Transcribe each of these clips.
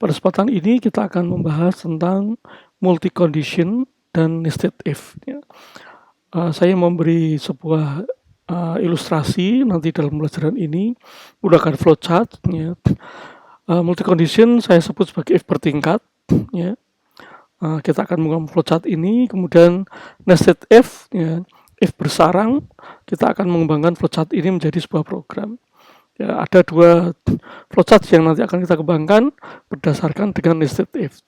Pada kesempatan ini kita akan membahas tentang multi condition dan nested if. Ya. Saya memberi sebuah ilustrasi nanti dalam pelajaran ini menggunakan flowchart. Ya. Multi condition saya sebut sebagai if bertingkat. Ya. Kita akan menggunakan flowchart ini, kemudian nested if, ya, if bersarang, kita akan mengembangkan flowchart ini menjadi sebuah program. Ya, ada dua flowchart yang nanti akan kita kembangkan berdasarkan dengan nested if.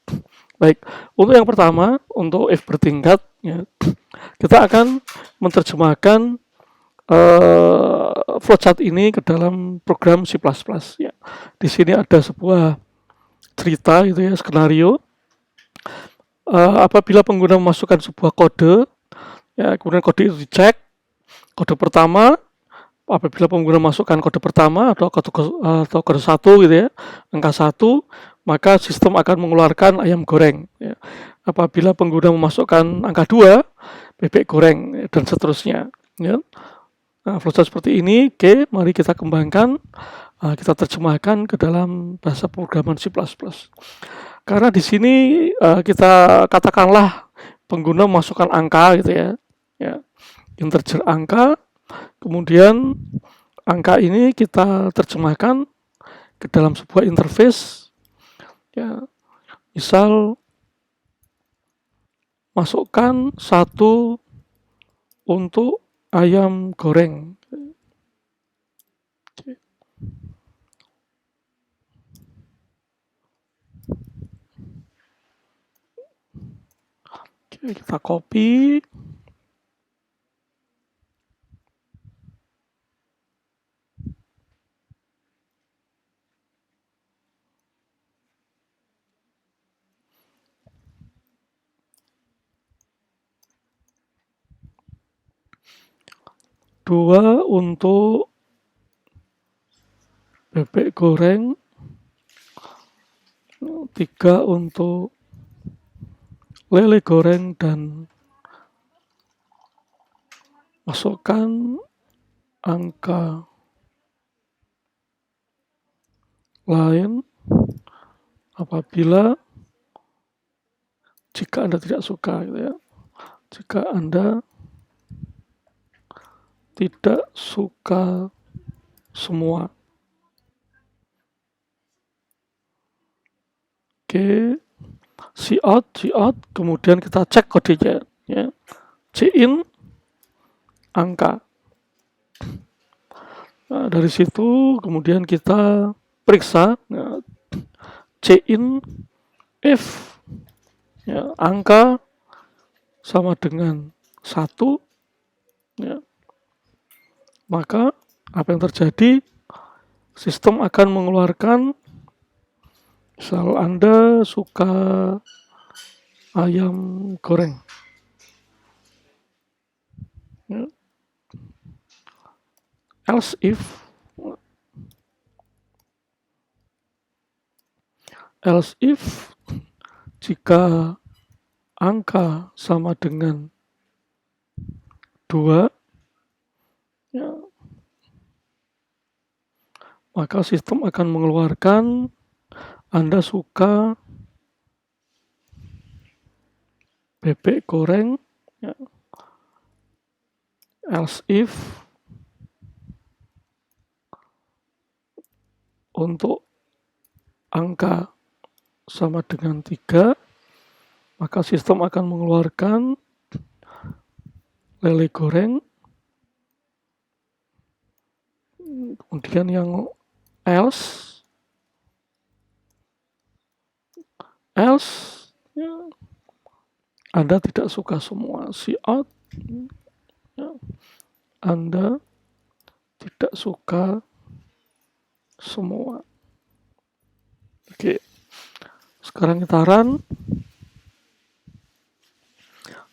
Baik, untuk yang pertama, untuk if bertingkat, ya, kita akan menerjemahkan flowchart ini ke dalam program C++. Ya. Di sini ada sebuah cerita, gitu ya, skenario. Apabila pengguna memasukkan sebuah kode, ya, kemudian kode itu dicek, kode pertama. Apabila pengguna masukkan kode pertama atau kode 1 gitu ya, angka 1, maka sistem akan mengeluarkan ayam goreng. Ya. Apabila pengguna memasukkan angka 2, bebek goreng, dan seterusnya. Ya. Nah, flowchart seperti ini, oke, mari kita kembangkan, kita terjemahkan ke dalam bahasa programan C++. Karena di sini kita katakanlah pengguna memasukkan angka gitu ya, integer angka. Kemudian angka ini kita terjemahkan ke dalam sebuah interface, ya, misal masukkan 1 untuk ayam goreng. Oke, kita copy. Dua untuk bebek goreng, 3 untuk lele goreng, dan masukkan angka lain apabila jika Anda tidak suka, gitu ya. Jika Anda tidak suka semua. Oke, cout, kemudian kita cek kodenya, ya. Cin angka. Nah, dari situ kemudian kita periksa, ya, cin if, ya, angka sama dengan 1, ya, maka apa yang terjadi? Sistem akan mengeluarkan, misal Anda suka ayam goreng, ya. Else if jika angka sama dengan 2, ya, maka sistem akan mengeluarkan Anda suka bebek goreng, ya. Else if untuk angka sama dengan 3, maka sistem akan mengeluarkan lele goreng. Kemudian yang else, ya, Anda tidak suka semua. Cout, ya, Anda tidak suka semua. Oke, sekarang kita run.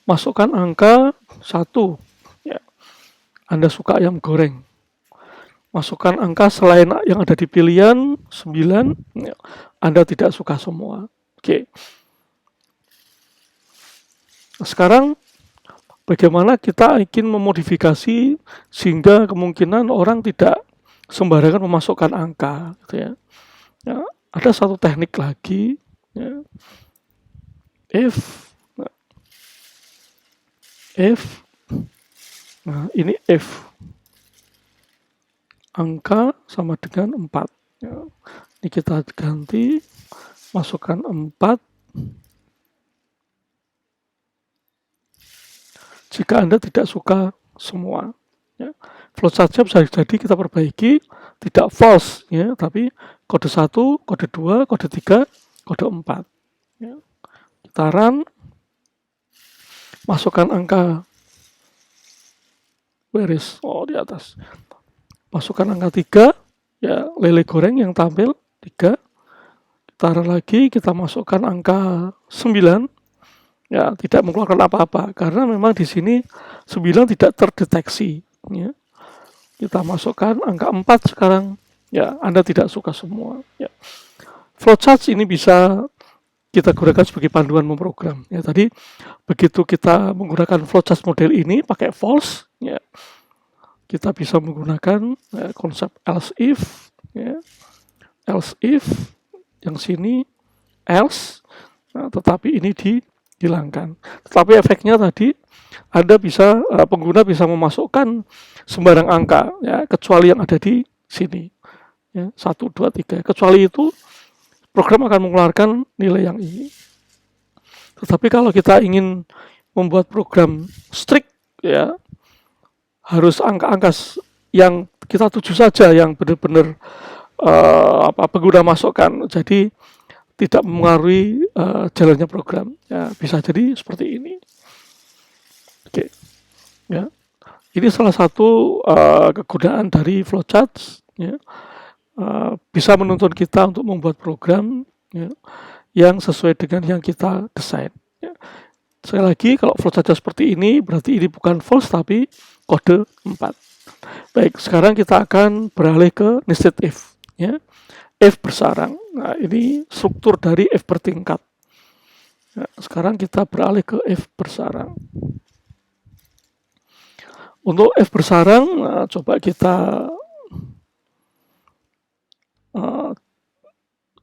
Masukkan angka 1, ya, Anda suka ayam goreng. Masukkan angka selain yang ada di pilihan 9, ya, Anda tidak suka semua. Oke. Sekarang bagaimana kita ingin memodifikasi sehingga kemungkinan orang tidak sembarangan memasukkan angka, gitu ya. Ya, ada satu teknik lagi, ya. If, nah ini if angka sama dengan 4, ya. Ini kita ganti, masukkan 4. Jika Anda tidak suka semua, ya. Flowchartnya bisa jadi kita perbaiki, tidak false, ya, tapi kode 1, kode 2, kode 3, kode 4. Ya. Kita run, masukkan angka, di atas. Masukkan angka 3, ya, lele goreng yang tampil 3. Kita run lagi, kita masukkan angka 9. Ya, tidak mengeluarkan apa-apa karena memang di sini 9 tidak terdeteksi, ya. Kita masukkan angka 4 sekarang, ya, Anda tidak suka semua, ya. Flowchart ini bisa kita gunakan sebagai panduan memprogram, ya. Tadi begitu kita menggunakan flowchart model ini pakai false, ya, kita bisa menggunakan, ya, konsep else if, ya. Else if yang sini else, nah, tetapi ini dihilangkan. Tetapi efeknya tadi Anda bisa, pengguna bisa memasukkan sembarang angka, ya, kecuali yang ada di sini, ya, 1, 2, 3. Kecuali itu program akan mengeluarkan nilai yang ini. Tetapi kalau kita ingin membuat program strict, ya, harus angka-angka yang kita tuju saja, yang benar-benar pengguna masukkan. Jadi tidak mempengaruhi jalannya program. Ya, bisa jadi seperti ini. Oke, ya. Ini salah satu kegunaan dari flowchart, ya. Bisa menuntun kita untuk membuat program, ya, yang sesuai dengan yang kita desain, ya. Sekali lagi, kalau flowchart seperti ini berarti ini bukan false tapi kode 4. Baik, sekarang kita akan beralih ke nested if, ya. If bersarang. Nah, ini struktur dari if bertingkat. Nah, sekarang kita beralih ke if bersarang. Untuk if bersarang, nah, coba kita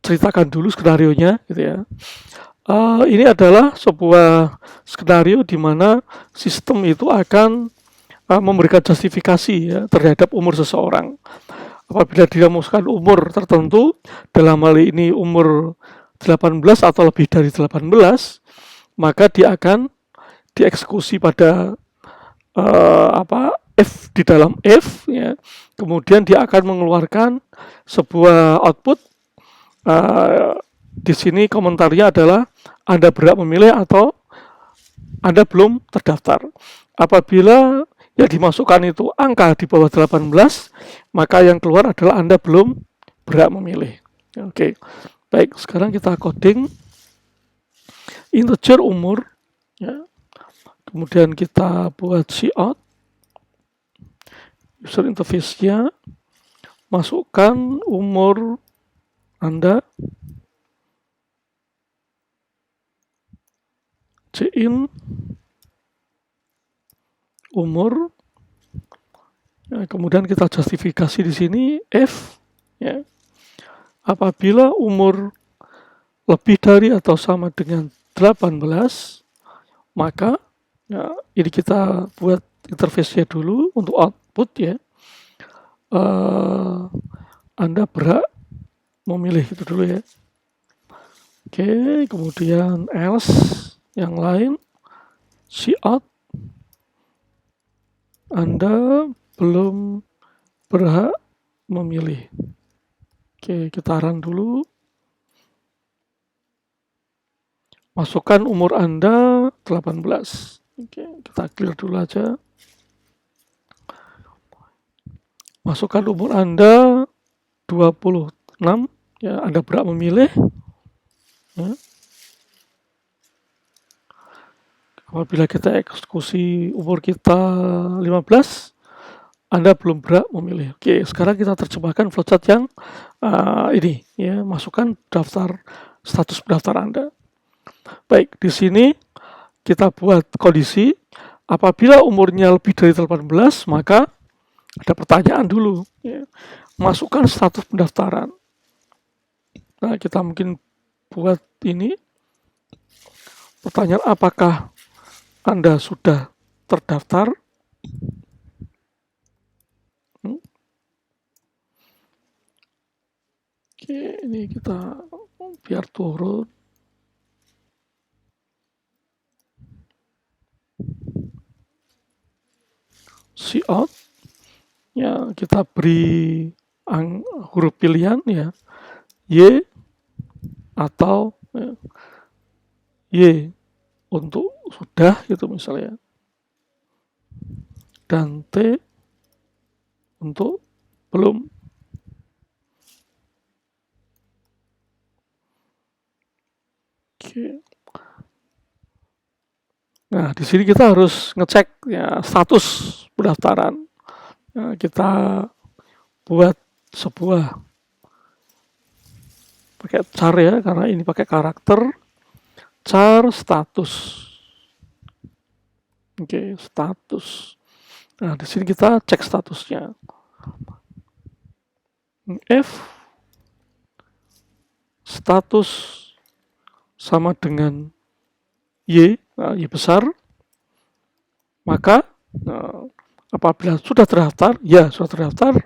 ceritakan dulu skenarionya, gitu ya. Ini adalah sebuah skenario di mana sistem itu akan memberikan justifikasi, ya, terhadap umur seseorang. Apabila dia memasukkan umur tertentu, dalam hal ini umur 18 atau lebih dari 18, maka dia akan dieksekusi pada if di dalam if, ya. Kemudian dia akan mengeluarkan sebuah output. Di sini komentarnya adalah Anda berhak memilih atau Anda belum terdaftar. Apabila yang dimasukkan itu angka di bawah 18, maka yang keluar adalah Anda belum berhak memilih. Oke, baik, sekarang kita coding integer umur, ya. Kemudian kita buat cout, user interface-nya, masukkan umur Anda, cin umur, ya, kemudian kita justifikasi di sini if, ya, apabila umur lebih dari atau sama dengan 18, maka, ya, ini kita buat interface-nya dulu untuk output, ya. Anda berhak memilih itu dulu, ya. Oke, kemudian else yang lain, cout, Anda belum berhak memilih. Oke, kita run dulu. Masukkan umur Anda 18. Oke, kita clear dulu aja. Masukkan umur Anda 26, ya, Anda berhak memilih, ya. Apabila kita eksekusi umur kita 15, Anda belum berhak memilih. Oke, sekarang kita terjemahkan flowchart yang ini, ya, masukkan daftar status pendaftar Anda. Baik, di sini kita buat kondisi apabila umurnya lebih dari 18, maka ada pertanyaan dulu, ya. Masukkan status pendaftaran. Nah, kita mungkin buat ini pertanyaan, apakah Anda sudah terdaftar? Oke, ini kita biar turun. See out. Ya, kita beri huruf pilihan ya. Y atau Y untuk sudah gitu misalnya. Dan T untuk belum. Oke. Nah, di sini kita harus ngecek ya status pendaftaran. Nah, kita buat sebuah pakai char ya, karena ini pakai karakter char status. Oke, status. Nah, di sini kita cek statusnya. If status sama dengan Y, nah, Y besar, maka apabila sudah terdaftar, ya sudah terdaftar,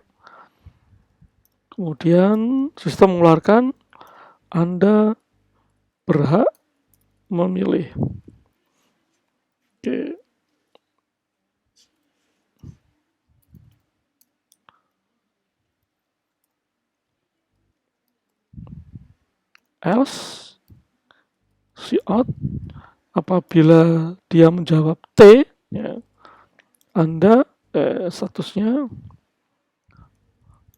kemudian sistem mengeluarkan Anda berhak memilih. Oke. Else, see out, apabila dia menjawab T, ya, Anda statusnya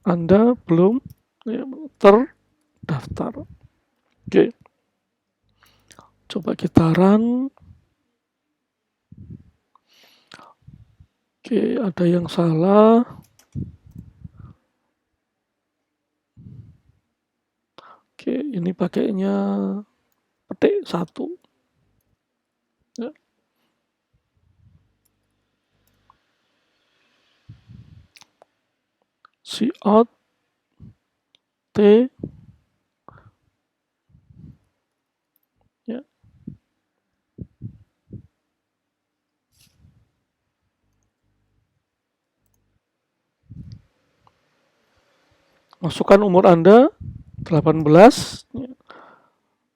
Anda belum ya, terdaftar. Oke. Coba kita run. Oke, ada yang salah. Oke, ini pakainya petik 1. Ya. See out T. Ya. Masukkan umur Anda 18. Ya.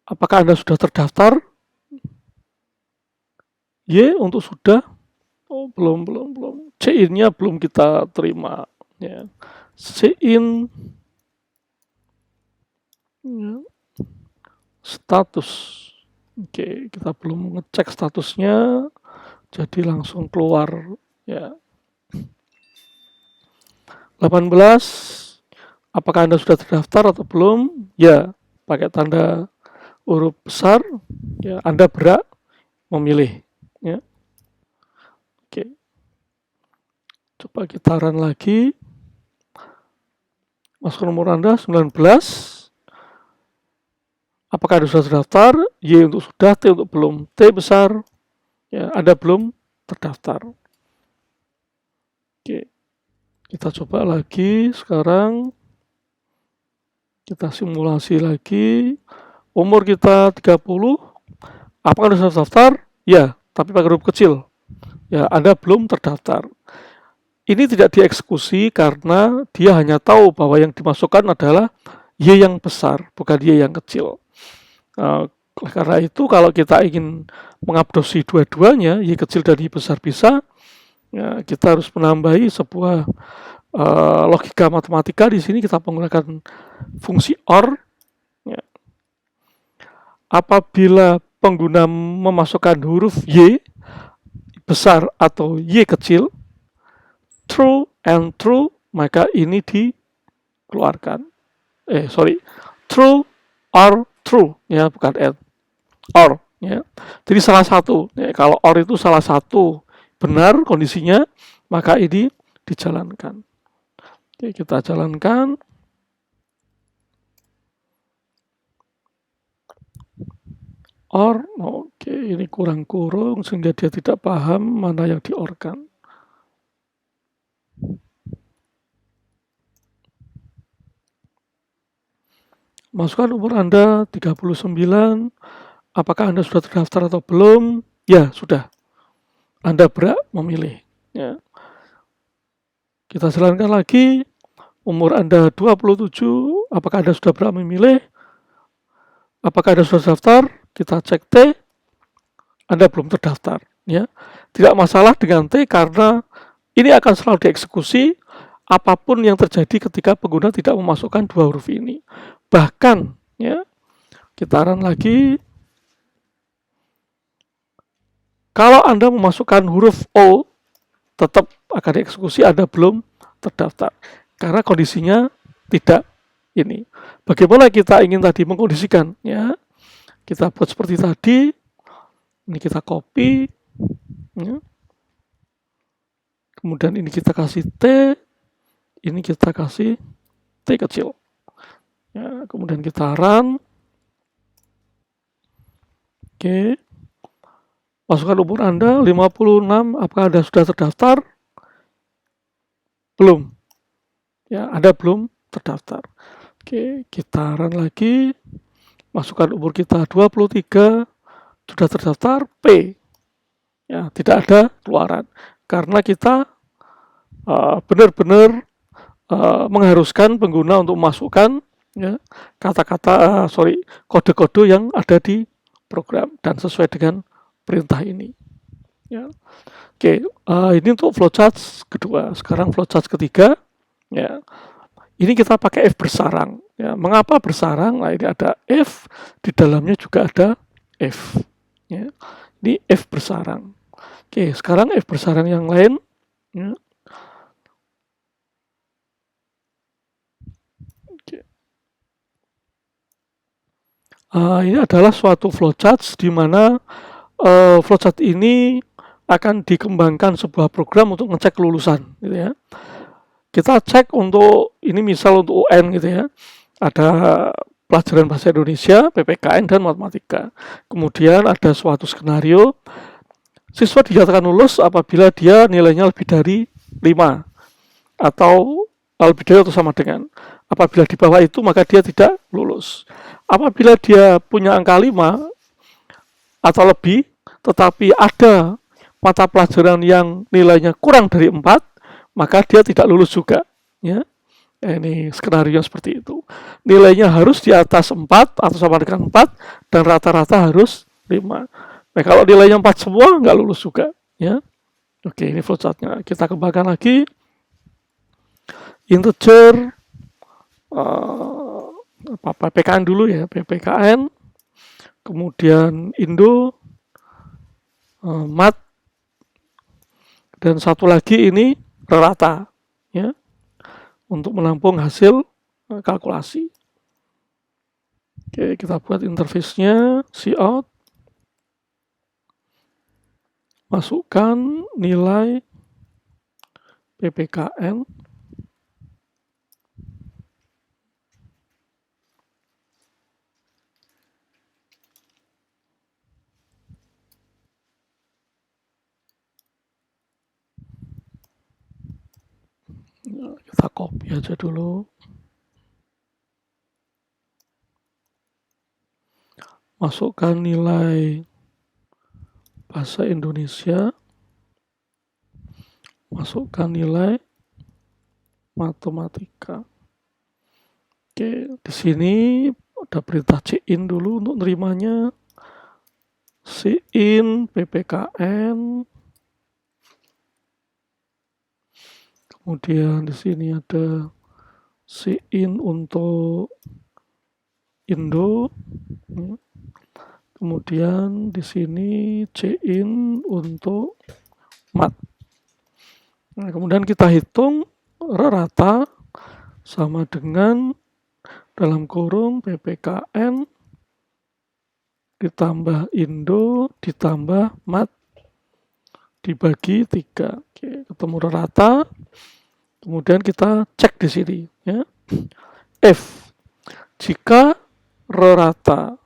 Apakah Anda sudah terdaftar? Y untuk sudah. Oh, belum. C-in-nya belum kita terima. Ya. C-in. Ya. Status. Oke, kita belum ngecek statusnya, jadi langsung keluar. Ya. 18. Apakah Anda sudah terdaftar atau belum? Ya, pakai tanda huruf besar. Ya, Anda berhak memilih. Ya. Oke. Coba kita run lagi. Masuk nomor Anda 19. Apakah Anda sudah terdaftar? Y untuk sudah, T untuk belum. T besar. Ya, Anda belum terdaftar. Oke. Kita coba lagi sekarang. Kita simulasi lagi. Umur kita 30. Apakah Anda sudah terdaftar? Ya, tapi pakai huruf kecil. Ya, Anda belum terdaftar. Ini tidak dieksekusi karena dia hanya tahu bahwa yang dimasukkan adalah Y yang besar, bukan Y yang kecil. Karena itu kalau kita ingin mengadopsi dua-duanya, Y kecil dan Y besar bisa, ya, kita harus menambahi sebuah logika matematika. Di sini kita menggunakan fungsi OR. Ya. Apabila pengguna memasukkan huruf Y besar atau Y kecil, true and true, maka ini dikeluarkan. True or true, ya, bukan and. Or, ya. Jadi salah satu. Ya, kalau or itu salah satu benar kondisinya, maka ini dijalankan. Oke, kita jalankan. Or, oke, ini kurang sehingga dia tidak paham mana yang di-or-kan. Masukkan umur Anda 39. Apakah Anda sudah terdaftar atau belum? Ya, sudah. Anda berhak memilih. Ya. Kita jalankan lagi. Umur Anda 27. Apakah Anda sudah berhak memilih? Apakah Anda sudah terdaftar? Kita cek T. Anda belum terdaftar. Ya. Tidak masalah dengan T karena ini akan selalu dieksekusi apapun yang terjadi ketika pengguna tidak memasukkan dua huruf ini. Bahkan, ya, kita run lagi. Kalau Anda memasukkan huruf O, tetap akan dieksekusi, Anda belum terdaftar. Karena kondisinya tidak ini. Bagaimana kita ingin tadi mengkondisikan? Ya, kita buat seperti tadi. Ini kita copy. Ya. Kemudian ini kita kasih T. Ini kita kasih T kecil. Ya, kemudian kita run. Oke. Masukkan umur Anda 56. Apakah Anda sudah terdaftar? Belum. Ya, Anda belum terdaftar. Oke, kita run lagi. Masukkan umur kita 23. Sudah terdaftar P. Ya, tidak ada keluaran. Karena kita benar-benar mengharuskan pengguna untuk memasukkan ya, kata-kata kode-kode yang ada di program dan sesuai dengan perintah ini. Ya. Oke, ini untuk flowchart kedua. Sekarang flowchart ketiga. Ya, ini kita pakai F bersarang. Ya, mengapa bersarang? Nah, ini ada F, di dalamnya juga ada F. Ya, ini F bersarang. Oke, sekarang F bersarang yang lain. Ya. Ini adalah suatu flowchart di mana flowchart ini akan dikembangkan sebuah program untuk ngecek kelulusan, gitu ya. Kita cek untuk ini misal untuk UN gitu ya, ada pelajaran bahasa Indonesia, PPKN dan matematika. Kemudian ada suatu skenario siswa dinyatakan lulus apabila dia nilainya lebih dari 5 atau lebih dari atau sama dengan. Apabila di bawah itu maka dia tidak lulus. Apabila dia punya angka 5 atau lebih, tetapi ada mata pelajaran yang nilainya kurang dari 4, maka dia tidak lulus juga. Ya. Ini skenario seperti itu. Nilainya harus di atas 4 atau sama dengan 4 dan rata-rata harus 5. Nah, kalau nilainya 4 semua, nggak lulus juga. Ya. Oke, ini flowchartnya. Kita kembangkan lagi. Integer, PPKN dulu ya, PPKN. Kemudian Indo, mat, dan satu lagi ini rata, ya, untuk menampung hasil kalkulasi. Oke, kita buat interface-nya, cout, masukkan nilai PPKN, kita copy aja dulu. Masukkan nilai bahasa Indonesia, masukkan nilai matematika. Oke, di sini ada perintah cin dulu untuk nerimanya. Cin PPKN. Kemudian di sini ada cin untuk Indo. Kemudian di sini cin untuk mat. Nah, kemudian kita hitung rata sama dengan dalam kurung PPKN ditambah Indo ditambah mat dibagi 3. Oke, ketemu rata. Kemudian kita cek di sini ya. F. Jika rata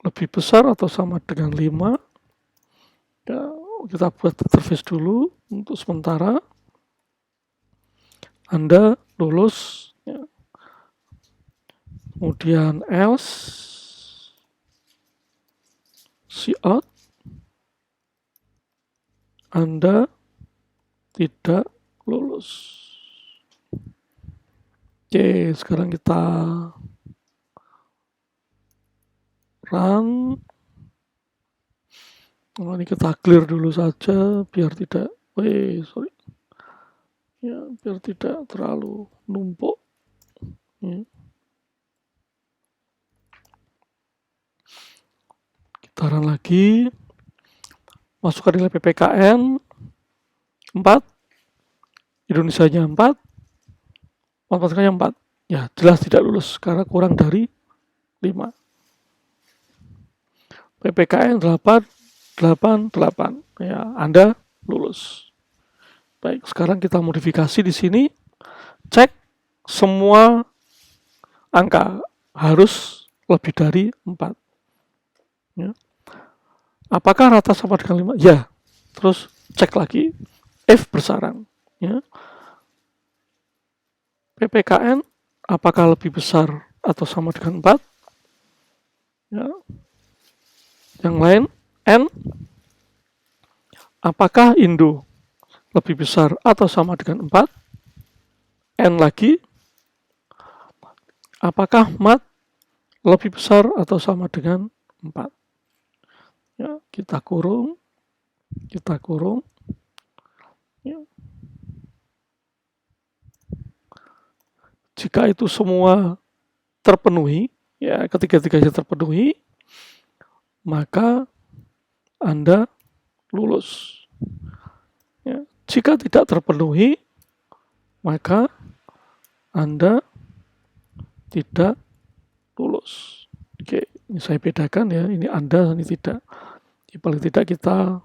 lebih besar atau sama dengan 5, ya, kita buat interface dulu untuk sementara. Anda lulus ya. kemudian else cout, Anda tidak lulus. Oke, sekarang kita run. Ini kita clear dulu saja biar tidak, ya, biar tidak terlalu numpuk. Ya. Kita run lagi, masukkan nilai PPKN 4, Indonesianya 4, matematikanya 4. Ya, jelas tidak lulus karena kurang dari 5. PPKN 8, 8, 8. Ya, Anda lulus. Baik, sekarang kita modifikasi di sini. Cek semua angka harus lebih dari 4. Ya. Apakah rata sama dengan 5? Ya. Terus cek lagi if bersarang. Ya. PPKN apakah lebih besar atau sama dengan 4? Ya. Yang lain, N apakah Indo lebih besar atau sama dengan 4? N lagi, apakah mat lebih besar atau sama dengan 4? Ya, kita kurung. Ya. Jika itu semua terpenuhi, ya ketiga-tiganya terpenuhi, maka Anda lulus. Ya. Jika tidak terpenuhi, maka Anda tidak lulus. Oke, ini saya bedakan ya, ini Anda, ini tidak. Jadi paling tidak kita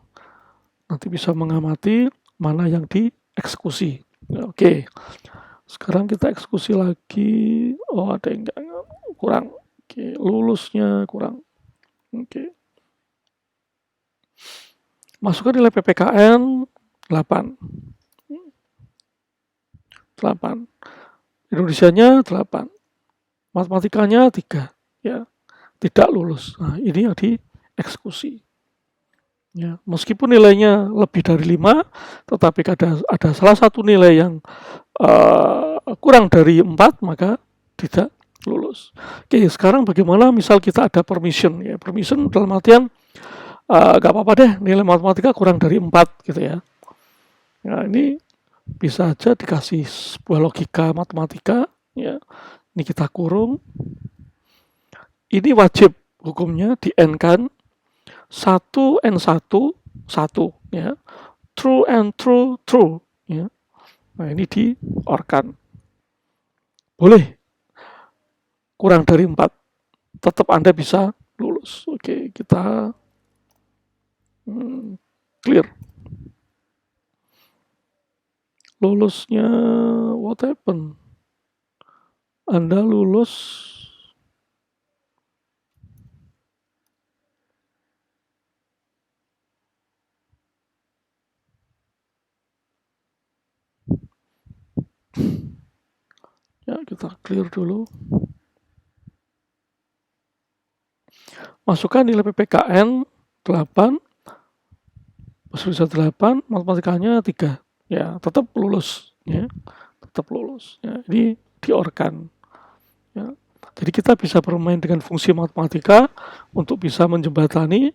nanti bisa mengamati mana yang dieksekusi. Oke, sekarang kita eksekusi lagi. Oh, ada yang enggak, kurang. Oke, lulusnya kurang. Oke. Masukkan nilai PPKN 8. 8. Indonesianya 8. Matematikanya 3. Ya, tidak lulus. Nah, ini yang dieksekusi. Ya, meskipun nilainya lebih dari 5, tetapi ada salah satu nilai yang kurang dari 4, maka tidak lulus. Oke, sekarang bagaimana misal kita ada permission ya. Permission dalam artian gak apa-apa deh nilai matematika kurang dari 4 gitu ya. Nah, ini bisa aja dikasih sebuah logika matematika ya. Ini kita kurung. Ini wajib hukumnya di N kan 1 N1 1 ya. True and true true ya. Nah, ini di orkan. Boleh kurang dari 4, tetap Anda bisa lulus. Oke, kita clear. Lulusnya what happened? Anda lulus ya, kita clear dulu. Masukkan nilai PPKN 8, bisa 8, matematikanya 3. Ya, tetap lulus ya. Tetap lulus. Ya, ini diorkan. Ya. Jadi kita bisa bermain dengan fungsi matematika untuk bisa menjembatani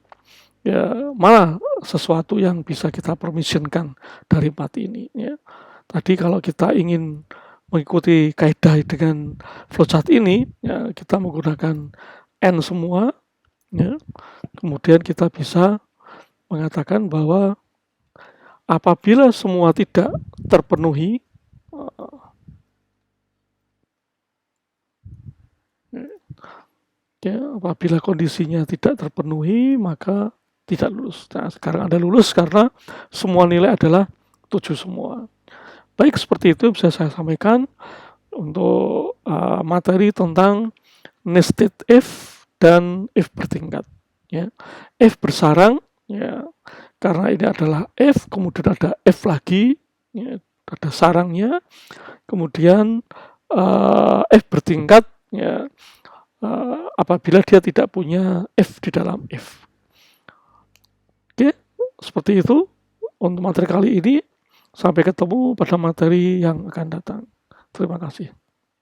ya mana sesuatu yang bisa kita permissionkan dari 4 ini ya. Tadi kalau kita ingin mengikuti kaidah dengan flowchart ini ya, kita menggunakan N semua ya. Kemudian kita bisa mengatakan bahwa apabila semua tidak terpenuhi ya, apabila kondisinya tidak terpenuhi maka tidak lulus. Nah, sekarang Anda lulus karena semua nilai adalah 7 semua. Baik, seperti itu bisa saya sampaikan untuk materi tentang nested if dan if bertingkat. Ya. If bersarang, ya, karena ini adalah if, kemudian ada if lagi, ya, ada sarangnya, kemudian if bertingkat, ya, apabila dia tidak punya if di dalam if. Oke, seperti itu untuk materi kali ini. Sampai ketemu pada materi yang akan datang. Terima kasih.